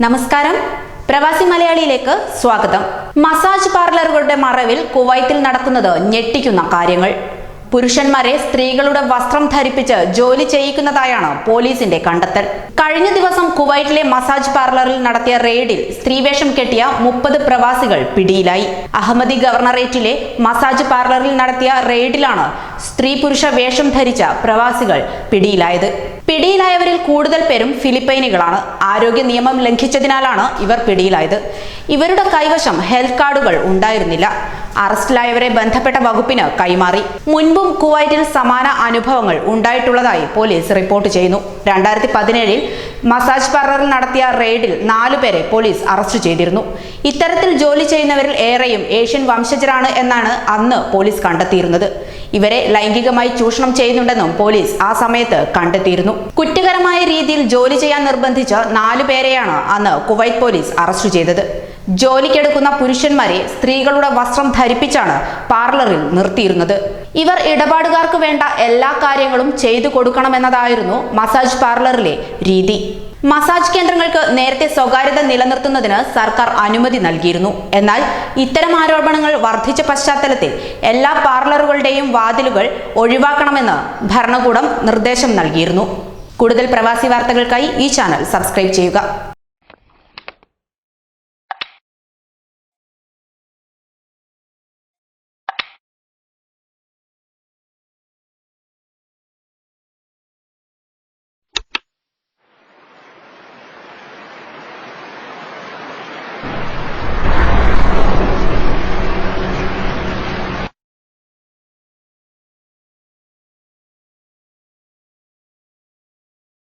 നമസ്കാരം, പ്രവാസി മലയാളിയിലേക്ക് സ്വാഗതം. മസാജ് പാർലറുകളുടെ മറവിൽ കുവൈത്തിൽ നടക്കുന്നത് ഞെട്ടിക്കുന്ന കാര്യങ്ങൾ. പുരുഷന്മാരെ സ്ത്രീകളുടെ വസ്ത്രം ധരിപ്പിച്ച് ജോലി ചെയ്യിക്കുന്നതായാണ് പോലീസിന്റെ കണ്ടെത്തൽ. കഴിഞ്ഞ ദിവസം കുവൈറ്റിലെ മസാജ് പാർലറിൽ നടത്തിയ റെയ്ഡിൽ സ്ത്രീവേഷം കെട്ടിയ 30 പ്രവാസികൾ പിടിയിലായി. അഹമ്മദി ഗവർണറേറ്റിലെ മസാജ് പാർലറിൽ നടത്തിയ റെയ്ഡിലാണ് സ്ത്രീ പുരുഷ വേഷം ധരിച്ച പ്രവാസികൾ പിടിയിലായത്. പിടിയിലായവരിൽ കൂടുതൽ പേരും ഫിലിപ്പൈനികളാണ്. ആരോഗ്യ നിയമം ലംഘിച്ചതിനാലാണ് ഇവർ പിടിയിലായത്. ഇവരുടെ കൈവശം ഹെൽത്ത് കാർഡുകൾ ഉണ്ടായിരുന്നില്ല. അറസ്റ്റിലായവരെ ബന്ധപ്പെട്ട വകുപ്പിന് കൈമാറി. മുൻപും കുവൈറ്റിൽ സമാന അനുഭവങ്ങൾ ഉണ്ടായിട്ടുള്ളതായി പോലീസ് റിപ്പോർട്ട് ചെയ്യുന്നു. 2017 മസാജ് പാർലറിൽ നടത്തിയ റെയ്ഡിൽ 4 പേരെ പോലീസ് അറസ്റ്റ് ചെയ്തിരുന്നു. ഇത്തരത്തിൽ ജോലി ചെയ്യുന്നവരിൽ ഏറെയും ഏഷ്യൻ വംശജരാണ് എന്നാണ് അന്ന് പോലീസ് കണ്ടെത്തിയിരുന്നത്. ഇവരെ ലൈംഗികമായി ചൂഷണം ചെയ്യുന്നുണ്ടെന്നും പോലീസ് ആ സമയത്ത് കണ്ടെത്തിയിരുന്നു. കുറ്റകരമായ രീതിയിൽ ജോലി ചെയ്യാൻ നിർബന്ധിച്ച 4 പേരെയാണ് അന്ന് കുവൈറ്റ് പോലീസ് അറസ്റ്റ് ചെയ്തത്. ജോലിക്കെടുക്കുന്ന പുരുഷന്മാരെ സ്ത്രീകളുടെ വസ്ത്രം ധരിപ്പിച്ചാണ് പാർലറിൽ നിർത്തിയിരുന്നത്. ഇവർ ഇടപാടുകാർക്ക് വേണ്ട എല്ലാ കാര്യങ്ങളും ചെയ്തു കൊടുക്കണമെന്നതായിരുന്നു മസാജ് പാർലറിലെ രീതി. മസാജ് കേന്ദ്രങ്ങൾക്ക് നേരത്തെ സ്വകാര്യത നിലനിർത്തുന്നതിന് സർക്കാർ അനുമതി നൽകിയിരുന്നു. എന്നാൽ ഇത്തരം ആരോപണങ്ങൾ വർദ്ധിച്ച പശ്ചാത്തലത്തിൽ എല്ലാ പാർലറുകളുടെയും വാതിലുകൾ ഒഴിവാക്കണമെന്ന് ഭരണകൂടം നിർദ്ദേശം നൽകിയിരുന്നു. കൂടുതൽ പ്രവാസി വാർത്തകൾക്കായി ഈ ചാനൽ സബ്സ്ക്രൈബ് ചെയ്യുക.